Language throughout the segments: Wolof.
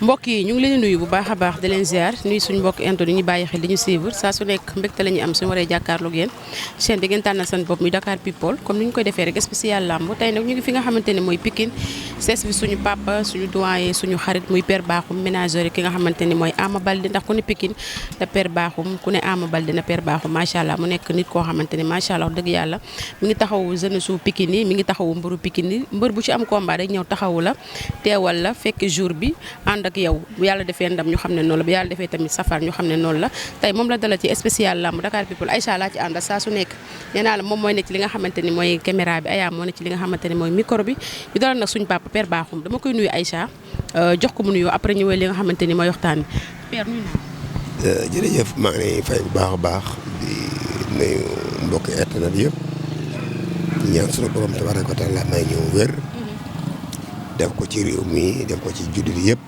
mbokk yi ñu ngi leen di nuyu bu baax a baax di leen ziar nuyu suñu mbokk into di ñu bàyyi xel di ñu suivre saa su nekk mbégte la ñuy am suñu waree jàkkaarloog yéen chaîne bi ngeen tànnal seen bopp muy Dakar People comme ni ñu koy defee rek spécial làmb tey nag ñu ngi fi nga xamante ne mooy Pikine sees bi suñu papa suñu doyen suñu xarit muy Père Bakhoum ménageur ki nga xamante ni mooy Ama Baldé ndax ku ne Pikine na Père Bakhoum ku ne Ama Baldé na Père Bakhoum macha allah mu nekk nit koo xamante ne macha allah wax dëgg yàlla mi ngi taxawu jeunesse su Pikine yi mi ngi taxawu mbëru Pikine yi mbër bu ci am combat rek ñëw taxawu la teewal la fekk jour bi ànd ak yow yàlla defee ndam ñu xam ne noonu la bu yàlla defee tamit safar ñu xam ne noonu la tey moom la dala ci spécial lamb Dakar People Aïcha laa ci àndal saa su nekk nee naa la moom mooy ne ci li nga xamante ni mooy caméra bi Aya moo ne ci li nga xamante ni mooy micro bi ñu dalal nag suñu papa Père Bakhoum dama koy nuyu Aïcha jox ko mu nuyoo après ñëwee li nga xamante ni mooy waxtaan bi Père nuyu naa. jërëjëf maa ngi lay fay bu baax a baax di nuyu mbokki internet yëpp ñaan suñu borom tabaaraka wa taala may ñëw wér def ko ci réew mi def ko ci juddit yëpp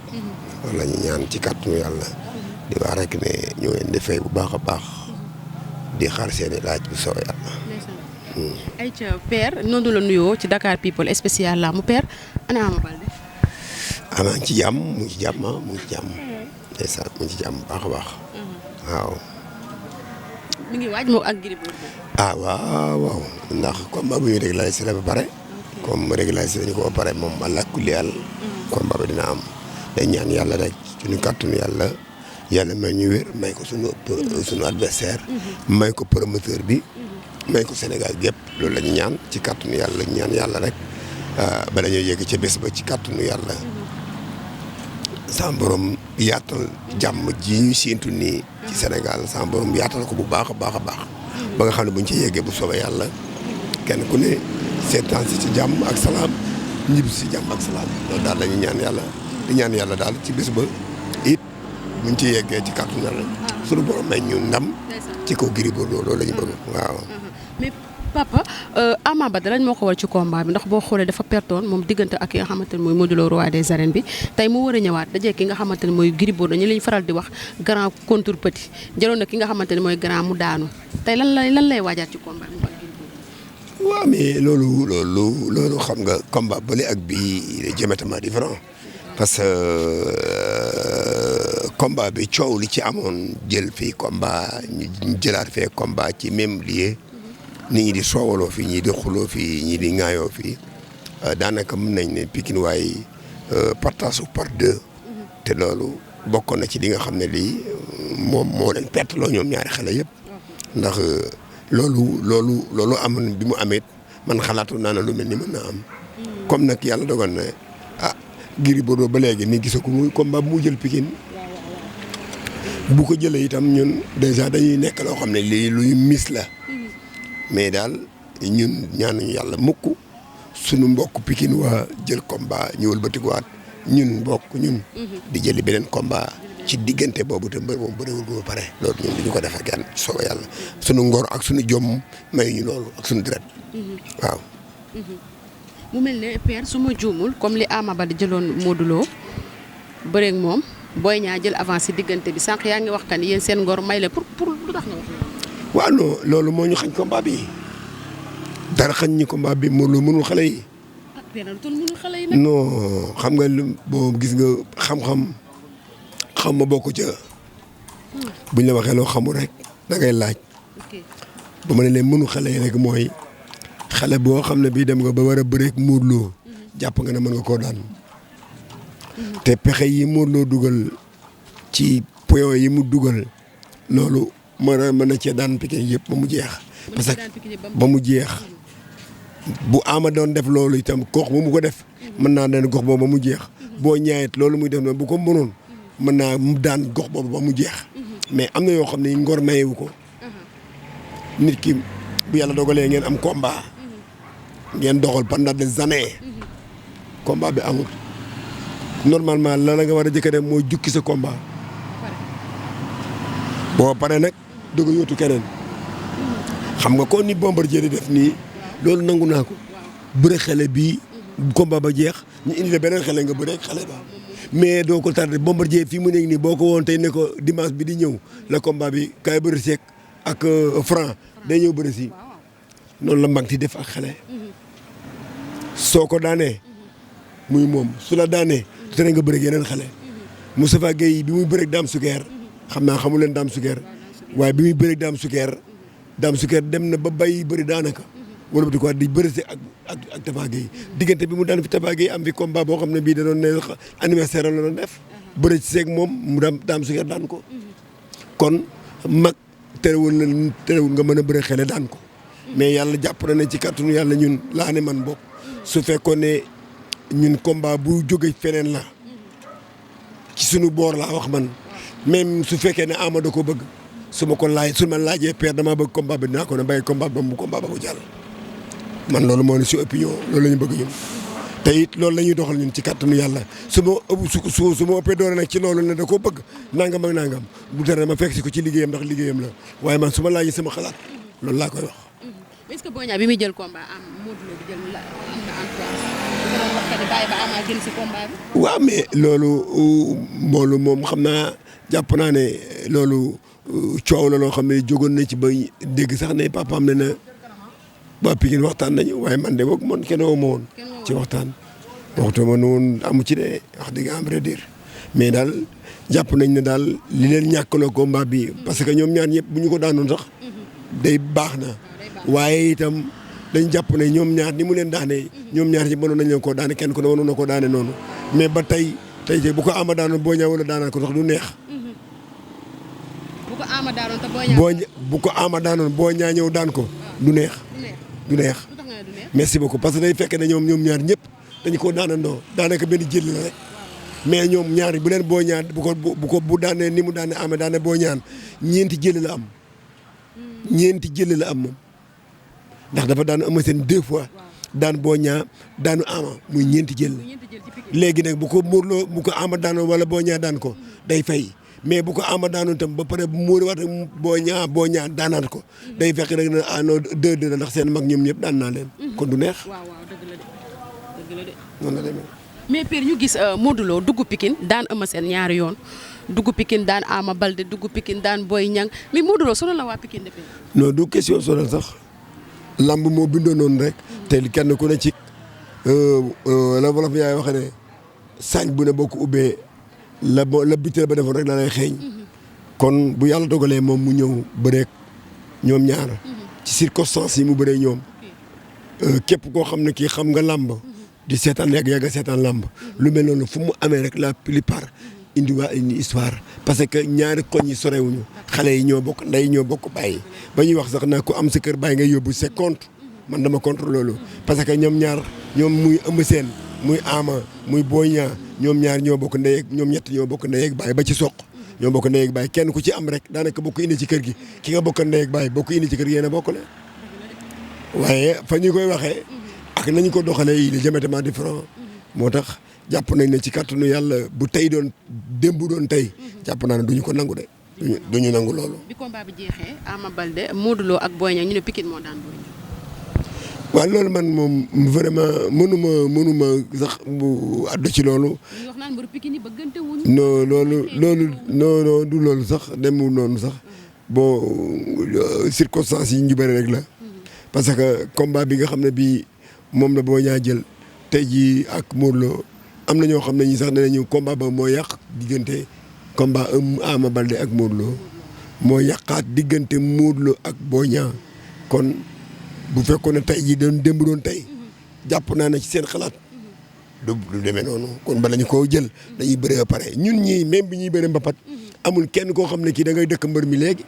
wala ñu ñaan ci kàttanu yàlla di wax rek ne ñu leen di fay bu baax a baax di xaar seeni laaj bu soo yàlla. ayca Père noonu la nuyoo ci Dakar People spécial la mu Père ana Ama Baldé. Ama ci jàmm mu ngi ci jàmm mu ngi ci jàmm. ndeysaan mu ngi ci jàmm bu baax a baax. waaw. mi ngi waaj moo ak Gris Bordeaux. waaw ndax combat bu ñu régularisé la ba pare. comme régularisé dañu ko ba pare moom allah kulli yàlla. combat bi dina am. dañ ñaan yàlla rek suñu kàttanu yàlla may ñu wér may ko suñu adversaire may ko promoteur bi may ko Sénégal gépp loolu la ñu ñaan ci kàttanu yàlla ñaan yàlla rek bala ñuy yegg ca bés ba ci kàttanu yàlla sa borom yaatal jàmm ji ñu séentu nii ci Sénégal sa borom yaatal ko bu baax a baax a baax ba nga xam ne buñ ci yeggee bu soobee yàlla kenn ku ne seetaan si ci jàmm ak salaam ñibbi si jàmm ak salaam loolu daal la ñu ñaan yàlla di ñaan yàlla daal ci bés ba it buñ ci yeggee ci kàttu yàlla suñu borom may ñu ndam ci kaw Gris Bordeaux loolu la ñu bëgg waaw. mais papa Ama Baldé lañ moo ko war ci combat bi ndax boo xoolee dafa pertoon moom diggante ak ki nga xamante ne mooy Modou Lo roi des arènes bi tey mu war a ñëwaat dajee ki nga xamante ne mooy Gris Bordeaux ñu lañ faral di wax grand contre petit jëloon na ki nga xamante ne mooy grand mu daanu tey lan lay waajaat ci combat bi. waaw mais loolu xam nga combat bële ak bii diamétralement différent parce que combat bi coow li ci amoon jël fii combat ñu jëlaat fee combat ci même lieu nit ñi di soowaloo fii ñii di xuloo fii ñii di ŋaayoo fii daanaka mën nañ ne Pikine waaye partage par deux te loolu bokkoon na ci li nga xam ne lii moom moo leen perte loo ñoom ñaari xale yëpp ndax loolu amoon bi mu amee man xalaatu naa ne lu mel ni mën naa am comme nag yàlla dogal na Gris Bordeaux ba léegi ni gisa ko muy combat bu mu jël Pikine bu ko jëlee itam ñun dèjà dañuy nekk loo xam ne lii luy mis la mais daal ñun ñaanuñu yàlla mukk suñu mbokk Pikine waa jël combat ñu wëlbatikuwaat ñun di jëli beneen combat ci diggante boobu te mbër moom bëriwul bu ba pare loolu ñun duñu ko defar kenn sooba yàlla suñu ngor ak suñu jom mayuñu loolu ak suñu deret waaw. mu mel ne Père su ma juumul comme li Ama Baldé jëloon Modou Lo bëreeg moom Boy Niang jël avance ci diggante bi sànq yaa ngi wax kan yéen seen ngor may la pour lu tax nga wax loolu. waaw non loolu moo ñu xañ combat bi dara xañ ñi combat bi Modou Lo mënul xale yi. Père lu toll mënul xale yi nag. non xam nga lu boo gis nga xam ma bokk ca buñ la waxee loo xamul rek da ngay laaj. ba ma ne leen mënu xale yi rek mooy. xale boo xam ne bii dem nga ba war a bëreek Modou Lo jàpp nga ne mën nga koo daan te pexe yi Modou Lo dugal ci poyo yi mu dugal loolu mën na cee daan Pikine yëpp ba mu jeex parce que ba mu jeex bu Ama doon def loolu itam gox ba mu ko def mën naa daan gox boobu ba mu jeex boo ñaayet loolu muy def na bu ko mënoon mën naa mu daan gox boobu ba mu jeex mais am na yoo xam ne ngor mayewu ko nit ki bu yàlla dogalee ngeen am combat ngeen doxal pendant des années combat bi amul normalement la nga war a jëkk a dem mooy jukki sa combat boo paree nag doog a yóotu keneen xam nga ko ni Bombardier di def nii loolu nangu naa ko bëre xale bii combat ba jeex ñu indi la beneen xale nga bëre xale ba mais doo ko tardé Bombardier fii mu nekk nii boo ko woon tey ne ko dimanche bi di ñëw la combat bi kaay bëri seek ak Franc day ñëw bëri si noonu la mag di def ak xale soo ko daanee muy moom su la daanee te nga bëri yeneen xale Moustapha Gueye bi muy bëreeg Dame Souguer xam naa xamu leen Dame Souguer waaye bi muy bëreeg Dame Souguer dem na ba bàyyi bëri daanaka wala di ko di bëri si ak Tafa Gueye diggante bi mu daan fi Tafa Gueye am fi combat boo xam ne bii da doon ne anniversaire la doon def bëri ci seeg moom mu Dame Souguer daan ko kon mag terewul nga mën a bëri xele daan ko mais yàlla jàpp na ne ci kàttanu yàlla ñun laa ne man bokk su fekkoon ne ñun combat bu jóge feneen la ci sunu boor laa wax man même su fekkee ne Ama da ko bëgg su ma laajee père damaa bëgg combat bi dinaa ko ne bàyyi combat ba mu jàll man loolu moo ne si opinion loolu la ñu bëgg ñun te it loolu la ñuy doxal ñun ci kàttanu yàlla su ma ëppee doole nag ci loolu ne da koo bëgg nangam ak nangam bu tere ma fekk si ko ci liggéeyam ndax liggéeyam la waaye man su ma laajee sama xalaat loolu laa koy wax. est-ce que Boy Niang bi muy jël combat am Modou Lo bi jël am na entourage bàyyi ba Ama jël si combat bi. waaw mais loolu moom xam naa jàpp naa ne loolu coow la loo xam ne jógoon na ci ba dégg sax ne papaam ne na waa Pikine waxtaan nañu waaye man de boog man kenn woo ma woon ci waxtaan waxtu ma noonu amu ci de wax dëgg am vrai dire mais daal jàpp nañ ne daal li leen ñàkkaloo combat bi parce que ñoom ñaar ñëpp bu ñu ko daanoon sax day baax na waaye itam dañ jàpp ne ñoom ñaar ni mu leen daanee ñoom ñaar ñi mënoon nañ leen koo daane kenn ku ne mënoon na koo daane noonu mais ba tey bu ko Ama daanoon Boy Niang wala daanaan ko sax du neex. bu ko Ama daanoon te Boy Niang bu ko Ama daanoon Boy Niang ñëw daan ko du neex. du neex merci beaucoup parce que day fekk ne ñoom ñaar ñëpp dañu koo daanandoo daanaka benn jël la rek mais ñoom ñaar bu leen Boy Niang bu daanee ni mu daane Ama daane Boy Niang ñeenti jël la am. ñeenti jël la am moom ndax dafa daan Eumeu Sène 2 fois daan Boy Niang daanu Ama muy ñeenti jël léegi nag bu ko Ama daanoon wala Boy Niang daan ko day fay mais bu ko Ama daanoon tam ba pare bu muur waat Boy Niang daanaat ko day fekk rek na ah non 2-2 la ndax seen mag ñoom ñëpp daan naa leen kon du neex. waaw dëgg la de noonu la demee. mais Père ñu gis Modou Lo dugg Pikine daan Eumeu Sène ñaari yoon dugg Pikine daan Ama Baldé dugg Pikine daan Boy Niang mais Modou Lo sonal la waa Pikine de. non du question sonal sax lamb moo bindoo noonu rek te kenn ku ne ci la wolof yaay waxe ne sañ bu ne boo ko ubbee la biteel ba defoon rek la lay xeeñ kon bu yàlla dogalee moom mu ñëw bëreek ñoom ñaar ci circonstances yi mu bëree ñoom képp koo xam ne kii xam nga làmb di seetaan yàgg seetaan làmb lu mel noonu fu mu amee rek la plupart indiwaa une histoire parce que ñaari koñ yi sorewuñu xale yi ñoo bokk ndey ñoo bokk bàyyi ba ñuy wax sax naa ko am sa kër bàyyi ngay yóbbu c'est contre man dama contre loolu parce que ñoom ñaar ñoom muy Eumeu Sène muy Ama muy Boy Niang ñoom ñaar ñoo bokk ndey ak ñoom ñett ñoo bokk ndey ak bàyyi ba ci soq ñoo bokk ndey ak bàyyi kenn ku ci am rek daanaka bokk indi ci kër gi ki nga bokk ndey ak bàyyi bokk indi ci kër gi yéen a bokk la waaye fa ñu koy waxee ak nañu ko doxalee il est diamétralement différent moo tax jàpp nañ ne ci kàttanu yàlla bu tey doon démb doon tey jàpp naa ne duñu ko nangu de duñu nangu loolu. bi combat bi jeexee Ama Baldé Modou Lo ak Boy Niang ñu ne Pikine moo daan Boy Niang. waaw loolu man moom vraiment mënuma sax bu àddu ci loolu. ñu wax naan mbër Pikine yi bëggante wuñu. non loolu du loolu sax demul noonu sax bon circonstances yi ñu bëri rek la. parce que combat bi nga xam ne bii moom la Boy Niang jël tey jii ak Modou Lo am na ñoo xam ne ñi sax danañu combat ba moo yàq diggante combat Ama Baldé ak Modou Lo moo yàqaat diggante Modou Lo ak Boy Niang kon bu fekkoon ne tey jii démb doon tey jàpp naa ne ci seen xalaat du demee noonu kon bala ñu koo jël dañuy bëree ba pare ñun ñii même bi ñuy bëree mbapat amul kenn koo xam ne kii da ngay dëkk mbër mi léegi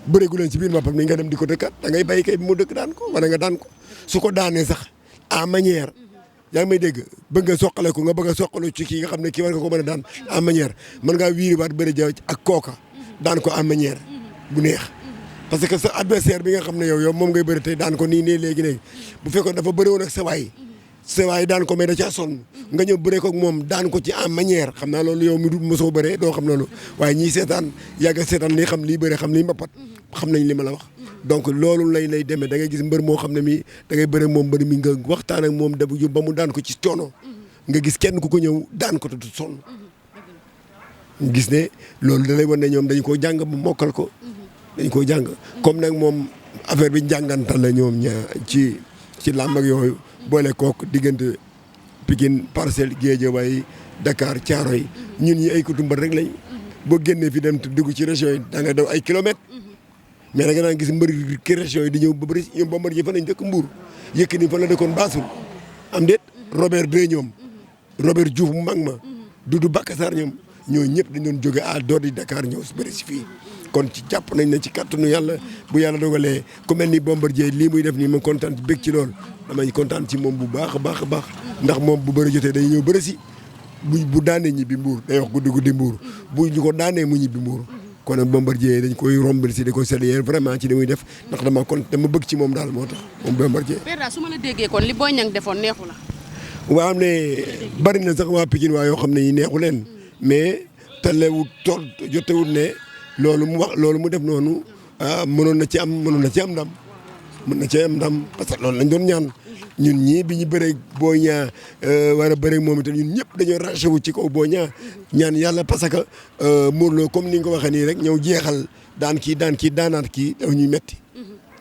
bëreegu leen ci biir mbapat mi nga dem di ko dëkkat da ngay bàyyi kay bi mu dëkk daan ko wala nga daan ko su ko daanee sax à manière yaa ngi may dégg bëgg nga soqale ko nga bëgg a soqalu ci kii nga xam ne kii war nga ko mën a daan à manière mën ngaa wiiriwaat bëri ja ak kooka daan ko à manière bu neex parce que sa adversaire bi nga xam ne yow moom ngay bëri tey daan ko nii léegi bu fekkoon dafa bëri woon ak sa waay daan ko mais da caa sonn nga ñëw bëree ko ak moom daan ko ci en manière xam naa loolu yow mi du mosoo bëree doo xam loolu waaye ñii seetaan yàgg seetaan lii xam lii bëri xam lii mbapat xam nañ li ma la wax donc loolu lay demee da ngay gis mbër moo xam ne mi da ngay bëri moom mbër mi nga waxtaan ak moom dabu ba mu daan ko ci coono nga gis kenn ku ko ñëw daan ko te du sonn gis ne loolu da lay wan ne ñoom dañu koo jàng ba mokkal ko dañ koo jàng comme nag moom affaire bi njàngantal la ñoom ci làmb ak yooyu boole kook diggante Pikine Parcelles Guédiawaye Dakar Thiaroye ñun ñi ay kutumbar rek lañ boo génnee fi dem dugg ci région yi da nga daw ay kilomètres mais da nga daan gis mbëri ki région yi di ñëw ba bëri ñoom Bombardier fa lañ dëkk Mbour Yékini fa la dëkkoon Bassoul am déet Robert Bey ñoom Robert Diouf mu mag ma Doudou Bakassar ñoom ñooñu ñëpp dañ doon jóge à dehors di Dakar ñëw si bëri si fii kon ci jàpp nañ ne ci kàttanu yàlla bu yàlla dogalee ku mel ni Bombardier lii muy def nii ma kontaan ci bég ci lool damay kontaan ci moom bu baax a baax a baax ndax moom bu bëri jotee day ñëw bëri si bu daanee ñibbi Mbour day wax guddi Mbour bu ñu ko daanee mu ñibbi Mbour kon nag Bombardier dañ koy rombal si di ko saluer vraiment ci li muy def ndax dama bëgg ci moom daal moo tax moom Bombardier. Père daal su ma la déggee kon li Boy Niang defoon neexu la. waa am ne bari na sax waa Pikine waa yoo xam ne yi neexu leen mais talewut jotewut ne loolu mu def noonu mënoon na ci am ndam mën na ci am ndam parce que loolu lañ doon ñaan ñun ñii bi ñu bëree Boy Niang war a bëree moom itam ñun ñëpp dañoo raché wu ci kaw Boy Niang ñaan yàlla parce que Modou Lo comme ni nga ko waxee nii rek ñëw jeexal daan kii daanaat kii daf ñuy metti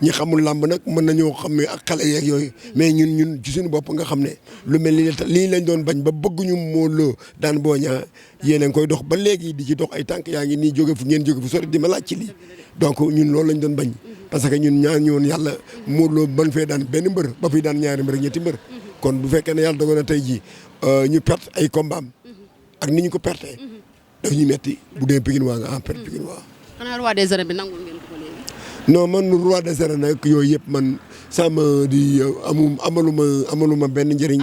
ñi xamul làmb nag mën nañoo xam ne ak xale yeeg yooyu mais ñun ci suñu bopp nga xam ne lu mel ni lii lañ doon bañ ba bëgguñu Modou Lo daan Boy Niang yéen a ngi koy dox ba léegi di ci dox ay tànk yaa ngi nii jóge fu ngeen jóge fu sori di ma laaj ci lii donc ñun loolu lañ doon bañ parce que ñun ñaan ñoon yàlla Modou Lo ban fee daan benn mbër ba fi daan ñaari mbër ñetti mbër kon bu fekkee ne yàlla dogal na tey jii ñu perte ay combat am ak ni ñu ko perte daf ñuy metti bu dee Pikine waa nga en perte Pikine waa. xanaa roi des arènes bi nangul ngeen ko léegi. non man roi des arènes nag yooyu yëpp man sama di amaluma benn njëriñ.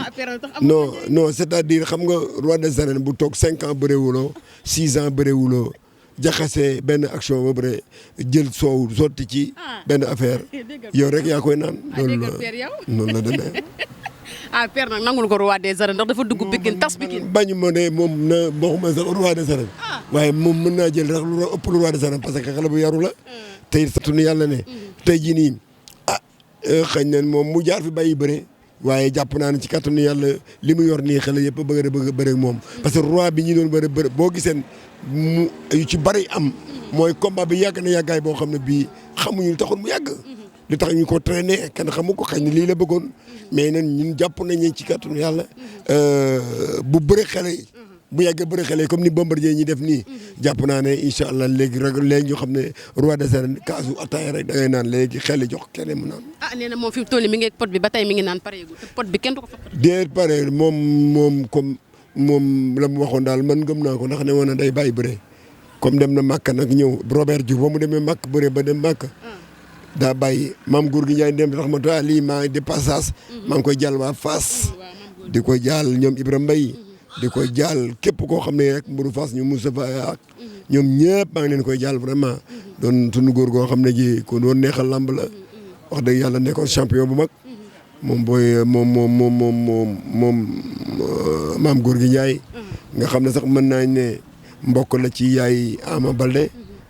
non c'est-à-dire xam nga roi des arènes bu toog 5 ans bëreewuloo 6 ans bëreewuloo jaxase benn action ba bëre jël soow sotti ci benn affaire yow rek yaa koy naan. loolu la demee. Père nag nangul ko roi des arènes ndax dafa dugg Pikine tas Pikine. bañu ma ne moom na waxuma sax roi des arènes waaye moom mën naa jël rek lu ëpp lu roi des arènes parce que xale bu yaru la. tey satunu yàlla ne tey jii nii xëy na moom mu jaar fi bàyyi bëre waaye jàpp naa ne ci kattanu yàlla li mu yor nii xale yëpp bëgg a bëre ak moom parce que roi bi ñu doon bëre boo giseen mu yu ci bëri am mooy combat bi yàgg na yàggaay boo xam ne bii xamuñu lu taxoon mu yàgg li tax ñu ko traîner kenn xamu ko xëy na lii la bëggoon mais nag ñun jàpp nañ ci kattanu yàlla bu bëre xale yi bu yàggee bëri xale comme ni Bombardier ñi def nii jàpp naa ne incha allah léegi ñu xam ne roi des arènes kaasu ataaya rek da ngay naan léegi xel jox keneen mu naan. nee na moom fi mu toll nii mi ngi pot bi ba tey mi ngi naan pareegul te pot bi kenn du ko fa. déet pare moom comme moom la mu waxoon daal man gëm naa ko ndax ne woon na day bàyyi bëre comme dem na Màkka nag ñëw Robert Diouf ba mu demee Màkk bëre ba dem Màkk daa bàyyi maam góor gi Njaay dem rahmatulah lii maa de passage maa ngi koy jàll waa Fass di ko jàll ñoom Ibrahima Mbaye di koy jàll képp koo xam ne rek mburu Fass ñu Moustapha ak ñoom ñëpp maa ngi leen koy jàll vraiment doon sunu góor goo xam ne gi ko doon neexal lamb la wax dëgg yàlla nekkoon champion bu mag moom booy moom maam góor gi Njaay nga xam ne sax mën naa ne mbokk la ci yaay Ama Balde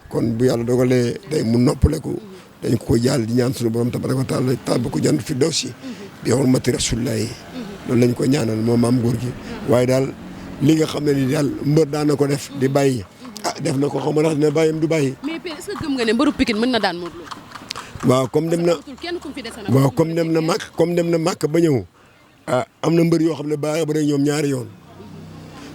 kon bu yàlla dogalee day mu noppaleku dañ ko koy jàll di ñaan sunu borom tabaraka wa taala taal ba ko jant fi daw si di hurmati rasulillahi loolu lañ ko ñaanal moom maam góor gi waaye daal li nga xam ne ni daal mbër daan na ko def di bàyyi def na ko xaw ma ndax dina bàyyam du bàyyi. mais Père est-ce que gëm nga ne mbëru Pikine mën na daan Modou Lo. waaw comme dem na màkk ba ñëw am na mbër yoo xam ne ba bëre ñoom ñaari yoon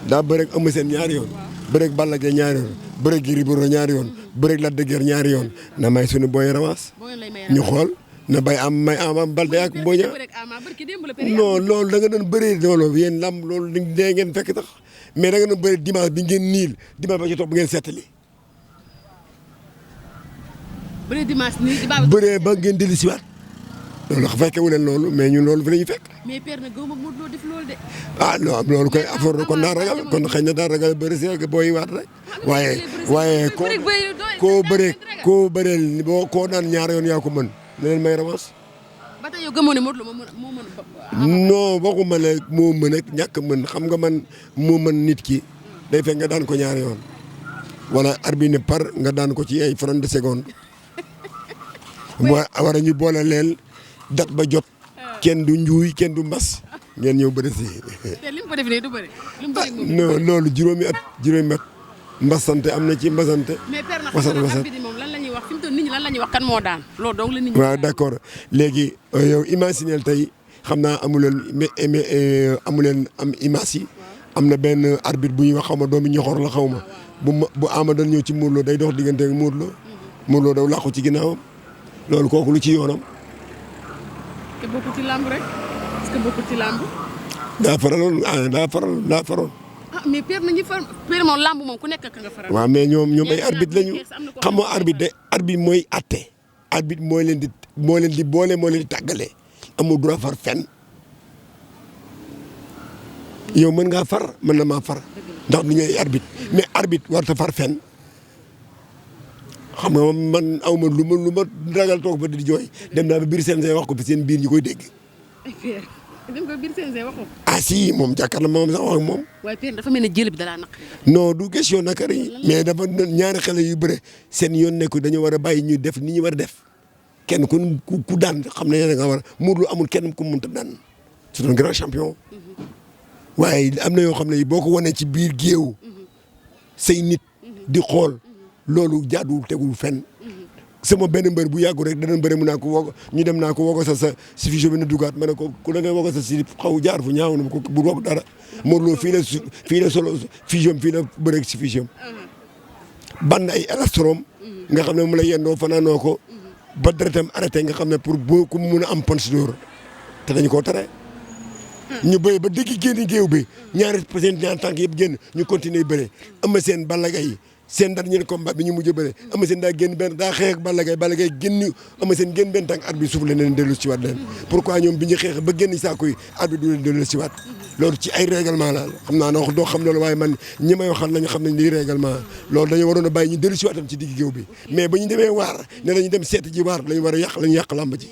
daa bëre ak Eumeu Sène ñaari yoon bëre ak Balla Gaye ñaari yoon bëre ak Gris Bordeaux ñaari yoon bëre ak Lac de Guiers ñaari yoon na may suñu booy ramas ñu xool. na bay may am Balde ak Mboña non loolu da nga doon bëree loolu yéen lam loolu dee ngeen fekk tax mais da nga doon bëri dimanche bi ngeen niil dimanche ba ci topp bu ngeen seetali. bëree dimanche nii bëree ba ngeen dellu siwaat loolu fekkewu leen loolu mais ñun loolu fi la ñu fekk. mais Père nag gëmuma Modou Lo def loolu de. non loolu koy affaire kon daa ragal kon xëy na daa ragal bëri si booy waat rek waaye koo bëreel koo daan ñaar yoon yaa ko mën. na leen may revanche. ba tey yow gëmoo ne Modou Lo moo mën non waxuma ne moo mën ak ñàkk mën xam nga man moo mën nit ki day fekk nga daan ko ñaari yoon wala arbitre par nga daan ko ci ay fraction de seconde war a ñu boole leen dat ba jot kenn du njuuy kenn du mbas ngeen ñëw bëri si. te li mu ko def nii du bëri. non loolu juróomi at mbasante am na ci mbasante. mais Père nag moom lan la ñuy wax fi mu toll nit ñi lan la ñuy wax kan moo daan loolu donc la nit ñi. waaw d'accord léegi yow imagineel tey xam naa amu leen am image yi am na benn arbitre bu ñuy wax xaw ma doomu ñoxor la xaw ma bu Ama doon ñëw ci Modou Lo day dox diggante ak Modou Lo Modou Lo daw làqu ci ginnaawam loolu kooku lu ci yoonam. te bokkul ci làmb rek est-ce que bokkul ci làmb. daa faral. ah mais père nañu père moom làmb moom ku nekk ka nga faral. waaw mais ñoom ay arbitre lañu xam nga arbitre mooy atte. arbitre moo leen di boole moo leen di tàggale amul droit far fenn yow mën ngaa far mën na maa far ndax du ñuy arbitre mais arbitre warta far fenn xam nga man aw ma lu ma ragal toog ba di jooy dem naa ba biir CNG wax ko fi seen biir ñu koy dégg. dem ko biir CNG wax ko. ah si moom jàkkaarloo moom sax wax ak moom. waaye père dafa mel ne jël bi dalaa naqari. non du question naqari mais dafa ñaari xale yu bëre seen yoon nekku dañu war a bàyyi ñu def ni ñu war a def kenn ku daan xam ne da nga war a Modou Lo amul kenn ku mënta daan c'est un grand champion. waaye am na yoo xam ne boo ko wanee ci biir géew say nit di xool loolu jaaduwul tegul fenn sama benn mbër bu yàggu rek dana bëri mu naa ko woo ñu dem naa ko woo ko sa si fusion bi na dugaat ma ne ko ku la nga woo ko sa si xaw jaar fu ñaaw na ko bu woo dara Modou Lo fii la solo fusion fii la bëreeg si fusion ban ay élastrom nga xam ne mu la yendoo fanaanoo ko ba deretam arrêté nga xam ne pour boo ku mun a am punch door te dañu koo tere ñu bëri ba dégg génn géew bi ñaari tànk yëpp génn ñu continuer bëre ama seen Balla Gaye seen dernier combat bi ñu mujj a bëre ama seen daa génn benn daa xeex ak Balla Gaye génn ama seen génn benn tànk arbitre suuf la leen dellu si waat leen pourquoi ñoom bi ñu xeex ba génn saako yi arbitre du leen dellu si waat loolu ci ay règlement la xam naa ne wax doo xam loolu waaye man ñi may waxal nañu xam nañ lii règlement loolu dañu waroon a bàyyi ñu dellu si waatam ci digg géew bi mais ba ñu demee waar ne lañu dem seeti ji waar lañu war a yàq lañu yàq làmb ji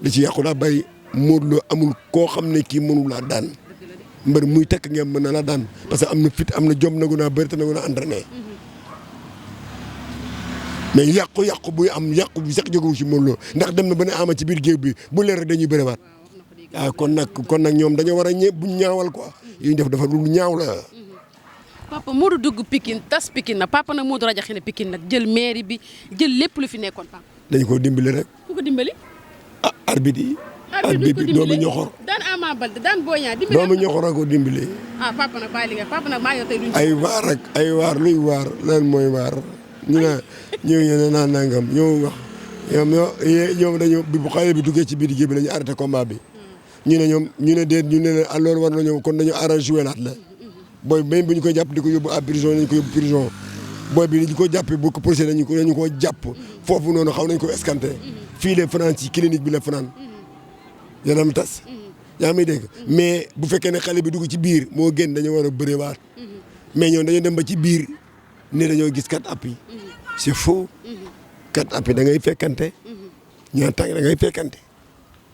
li ci yàqu daa bàyyi Modou Lo amul koo xam ne kii mënu laa daan mbër muy tekk ngeen mën na laa daan parce que am na fit am na jom nagu naa bëri te nagu naa entraîné mais yàqu buy am yàqu bi sax jógewu ci Modou Lo ndax dem na ba ne ama ci biir géew bi bu leer rek dañuy bëriwaat waaw kon nag ñoom dañoo war a buñ ñaawal quoi yi ñu def dafa lu ñaaw la. papa Modou dugg Pikine tas Pikine na papa nag Modou rajaxe ne Pikine nag jël mairie bi jël lépp lu fi nekkoon papa. dañu ko dimbali rek. ku ko dimbali. ah arbitre yi. arbitre bi doomu ñoxor. daan Ama Baldé daan Boy Niang dimbali. doomu ñoxor a ko dimbali. ah papa nag bàyyi li nga papa nag maa ngi tey duñ. ay waar ak ay waar luy waar lan mooy waar ñu naan ñu naan nangam ñoo wax ñoom dañoo bu xale bi duggee ci biir géej bi la ñu arrêté combat bi. ñu ne déet ñu ne leen loolu war na ñëw kon dañu arrangé welaat la booy même bu ñu koy jàpp di ko yóbbu à prison nañu ko yóbbu prison booy bi ñu ko jàppee bu ko procès dañu ko jàpp foofu noonu xaw nañ ko escanté fii la fanaan ci clinique bi la fanaan yaram tas yaa may dégg mais bu fekkee ne xale bi dugg ci biir moo génn dañoo war a bërewaat mais ñoom dañoo dem ba ci biir ne dañoo gis 4 appuis c'est faux 4 appuis da ngay fekkante ñaar tànk da ngay fekkante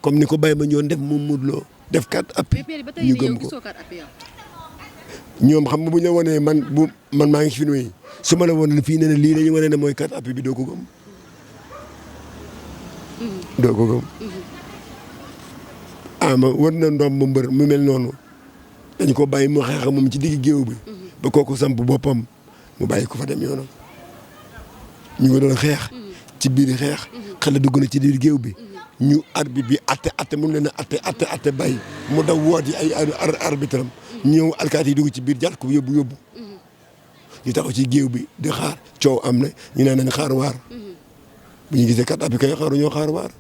comme ni ko Baye ma ñoon def moom Modou Lo def 4 appuis ñu gëm ko ñoom xam nga bu ñu la wanee man maa ngi fi nuyu su ma la wane fii ne lii dañu wane ne mooy 4 appuis bi doo ko gëm doo ko gëm ama war na ndoom ba mbër mu mel noonu dañu ko bàyyi mu xeex moom ci digg géew bi ba kooku samp boppam mu bàyyi ko fa dem yoonam ñu ngi doon xeex ci biir xeex xale dugg na ci biir géew bi ñu arbitre bi atte mun leen a atte bàyyi mu daw woot yi ay arbitre am ñëw alkaati yi dugg ci biir jàll ko yóbbu ñu taxaw ci géew bi di xaar coow am na ñu ne nañ xaar waar bu ñu gisee 4 appuis kay xaaru ñoo xaar waar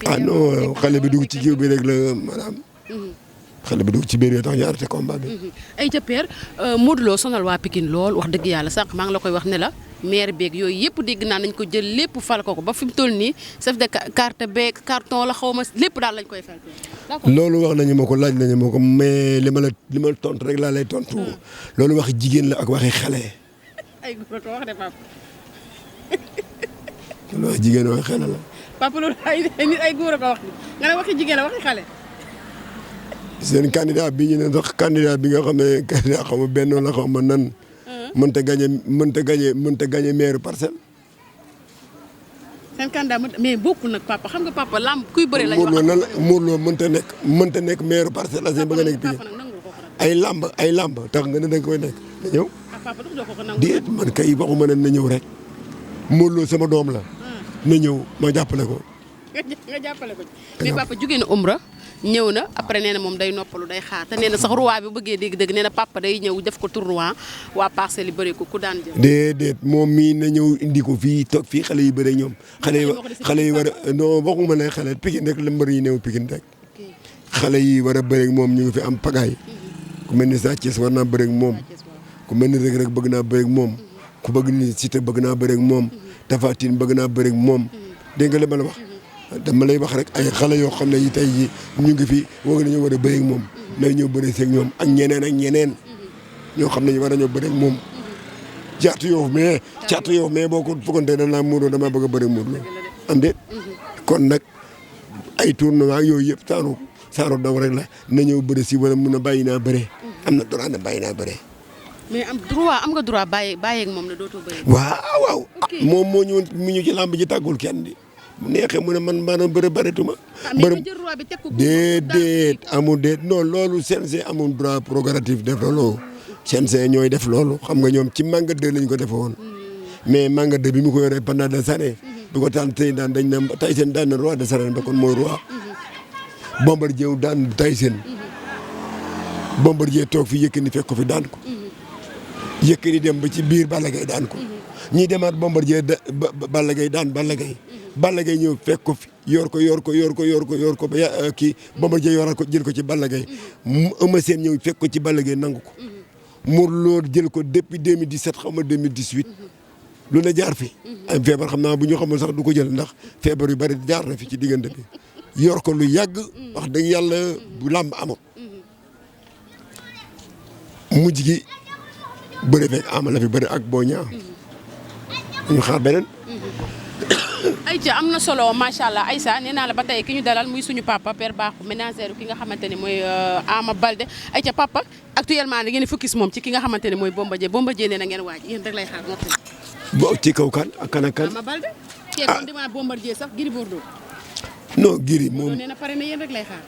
ah non xale bi dugg ci géew bi rek la maanaam xale bi dugg ci biir yoo tax ñu arrêté combat bi. ay ca père Modou Lo sonal waa Pikine lool wax dëgg yàlla sànq maa ngi la koy wax ne la maire beeg yooyu yëpp dégg naa nañ ko jël lépp fal ko ba fi mu toll nii chef de carte beeg carton la xaw ma lépp daal lañ koy fal. loolu wax nañu ma ko laaj nañu ma ko mais li ma la tontu rek laa lay tontu. loolu wax jigéen la ak waxi xale. ay góor ko wax de papa. loolu wax jigéen waxi xale la. papa loolu ay góor a ko wax nga ne waxi jigéen la waxi xale. seen candidat bi ñu ne sax candidat bi nga xam ne candidat xaw ma benn la xaw ma nan. mënta gagné maire Parcelles. seen candidat mais bokkul nag papa xam nga papa lamb kuy bëre lañu wax. Modou Lo mënta nekk maire Parcelles Assainies ba nga nekk Pikine ay lamb tax nga ne da nga koy nekk na ñëw. papa dox doo ko nangu. déet man kay waxuma ne na ñëw rek Modou Lo sama doom la. na ñëw ma jàppale ko. nga jàppale ko mais papa jugee na Umra ñëw na après nee na moom day noppalu day xaar te nee na sax roi bi bëggee dégg-dëgg nee na papa day ñëw def ko tournoi waa Parcelles yi bëri ko ku daan jël. déedéet moom mii na ñëw indi ko fii toog fii xale yi bëre ñoom. xale yi war a non waxuma ne xale Pikine rek la mbër yi néew Pikine rek. xale yi war a bëre moom ñu ngi fi am pagaay ku mel ni Sa Thiès war naa bëre moom ku mel ni Reug Reug bëgg naa bëre moom ku bëgg ni Siteu bëgg naa bëre moom Tapha Tine bëgg naa bëre moom dégg nga li ma la wax. dama lay wax rek ay xale yoo xam ne yi tey jii ñu ngi fi woo nañu war a bëre moom na ñëw bëre seeg ñoom ak ñeneen ñoo xam ne ñu war a ñëw bëre moom. caatu yow mais boo ko foogantee dañ naa Modou damaa bëgg a bëre Modou am déet kon nag ay tournoi yooyu yëpp saaro daw rek la na ñëw bëre si wala mun a bàyyi naa bëre am na droit na bàyyi naa bëre. mais am nga droit bàyyeeg moom la dootoo bëre. waaw moom moo ñëwoon mu ñu ci làmb ji tàggul kenn di mu neexee mu ne man maanaam bëreetuma. mais jël roi bi teg ko déedéet amul déet non loolu CNG amul droit prérogative def loolu. CNG ñooy def loolu xam nga ñoom ci Manga 2 lañ ko defe woon mais Manga 2 bi mu ko yoree pendant des années du ko taan tey daan dañ ne Tyson daan na roi de arènes ba kon mooy roi. Bombardier daan Tyson Bombardier toog fi Yékini fekk ko fi daan ko Yékini dem ba ci biir Balla Gaye daan ko ñii demaat Bombardier Balla Gaye daan Balla Gaye ñëw fekk ko fi yor ko ba kii Bombardier yoraat ko jël ko ci Balla Gaye Eumeu Sène ñëw fekk ko ci Balla Gaye nangu ko Modou Lô jël ko depuis 2017 xaw ma 2018 lu ne jaar fi ay feebar xam naa bu ñu xamul sax du ko jël ndax feebar yu bari jaar na fi ci diggante bi yor ko lu yàgg wax dëgg yàlla bu làmb amoon mujj gi bëri fekk ama la fi bëri ak boo ñaaw ñu xaar beneen. Aïcha am na solo macha allah Aïssa nee naa la ba tey ki ñu dalal muy suñu papa père Bakhoum ménagère ki nga xamante ne mooy Ama Baldé Aïcha papa actuellement da ngeen di focus moom ci ki nga xamante ne mooy Bombardier nee na ngeen waaj yéen rek lay xaar moo tax. boo ci kaw kan ak kan ak kan. Ama Baldé. kii doon demee Bombardier sax Gris Bordeaux. non Gris moom nee na pare na yéen rek lay xaar.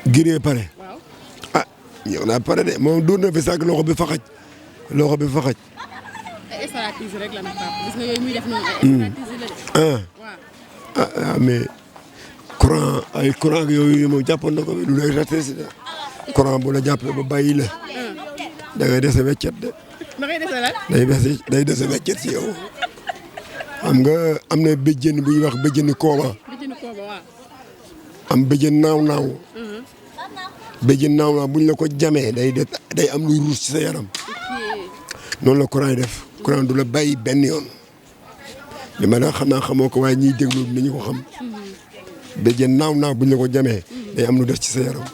Gris pare. waaw. ñëw naa pare de moom dóor na fi sànq loxo bi fa xaj. ay stratégie rek la nag papa gis nga yooyu muy def noonu ay stratégie la de. waaw mais courant ak yooyu moom jàppoon na ko lu lay stratégie de courant bu la jàppee ba bàyyi la. da ngay dese weccet de. da ngay dese lan. day dese weccet si yow. xam nga am na béjjén bu ñuy wax béjjéni kooba. waaw. am béjjén naaw. béjjén naaw buñ la ko jamee day am luy ruus ci sa yaram. noonu la courant yi def courant du la bàyyi benn yoon li ma la xam naa xamoo ko waaye ñiy déglu nañu ko xam béjjén naaw buñ la ko jamee day am lu des ci sa yaram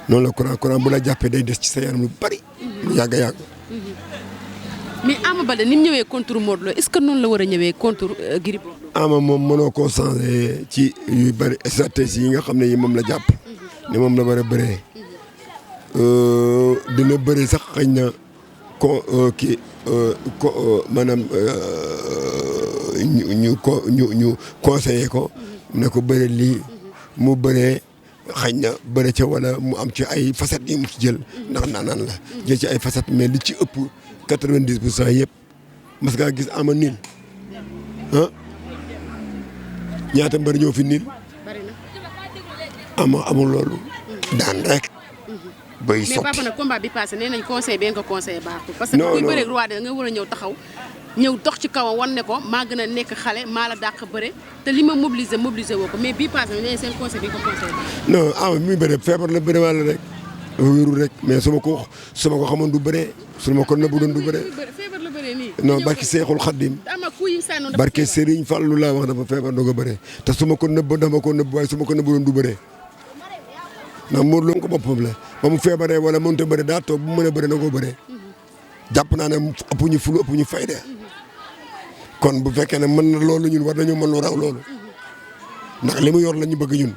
noonu la courant bu la jàppee day des ci sa yaram lu bari lu yàgg a yàgg. mais Ama Baldé ni mu ñëwee contre Modou Lô est-ce que noonu la war a ñëwee contre Gris Bordeaux. Ama moom mënoo koo changé ci yu bari stratégie yi nga xam ne yi moom la jàpp ni moom la war a bëree dina bëri sax xëy na maanaam ñu conseillé ko ne ko bëre lii mu bëree xëy na bëre ca wala mu am ci ay facettes yi mu ci jël ndax naanaan la jël ci ay facettes mais li ci ëpp 90% yëpp mas ngaa gis ama niil ñaata mbër ñoo fi niil ama amul loolu daan rek. bay sotti mais papa nag combat bi passé nee nañ conseil bi nga ko conseillé baaxul. parce que kuy bëreeg roi da nga war a ñëw taxaw ñëw dox ci kawam wan ne ko maa gën a nekk xale maa la dàq bëre te li ma mobiliser woo ko mais bii passé nee nañ seen conseil bi nga ko conseillé baaxul. non ama mi bëre feebar la bëre wàll rek dafa wérul rek mais su ma ko xamoon du bëree su ma ko nëbbu doon du bëree. feebar la bëree nii. non barki Seexul Xaddim barki Serigne Fallou laa wax dafa feebar doog a bëree te su ma ko nëbb dama ko nëbb waaye su ma ko nëbbu doon du bëree ndax Modou Lo ko boppam la ba mu feebaree wala mënut a bëre daa toog bu mu mën a bëre na koo bëree jàpp naa ne ëpp ñu fulu ëpp ñu fayda kon bu fekkee ne mën na loolu ñun war nañu mën lu raw loolu ndax li mu yor la ñu bëgg ñun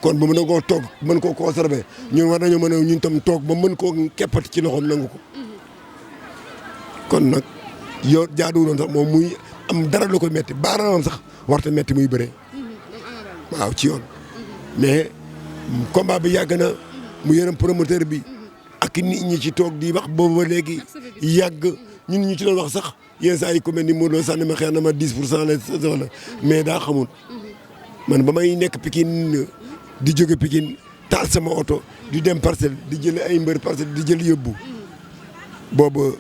kon bu mu nangoo toog mën koo conserver ñun war nañu mën a ñun tam toog ba mën koo keppati ci loxoom nangu ko kon nag yow jaaduwuloon sax moom muy am dara lu koy metti baaraamam sax warta metti muy bëree waaw ci yoon mais combat bi yàgg na mu yërëm promoteur bi ak nit ñi ci toog di wax boobu ba léegi yàgg ñun ñu ci doon wax sax yenn saa yi ku mel ni Modou Lo sànni ma xeex na ma 10% la soxla mais daa xamul man ba may nekk Pikine di jóge Pikine taal sama oto di dem Parcelles di jël ay mbër Parcelles di jël yóbbu boobu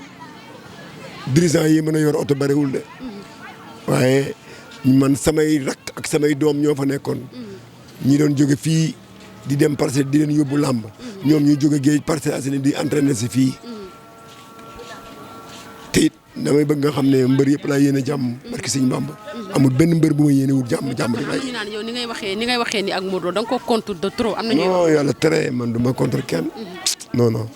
dirigeant yi mën a yor oto bariwul de waaye man samay rakk ak samay doom ñoo fa nekkoon ñi doon jóge fii di dem Parcelles di leen yóbbu làmb ñoom ñu jóge géej Parcelles Assainies di entraîner si fii te it damay bëgg nga xam ne mbër yëpp laa yéene jàmm barki Sëñ Bamba amul benn mbër bu ma yéene wul jàmm rek laay. ñu naan yow ni ngay waxee ni ak Modou Lo da nga ko contre de trop am na ñuy non yàlla tere man du ma contre kenn non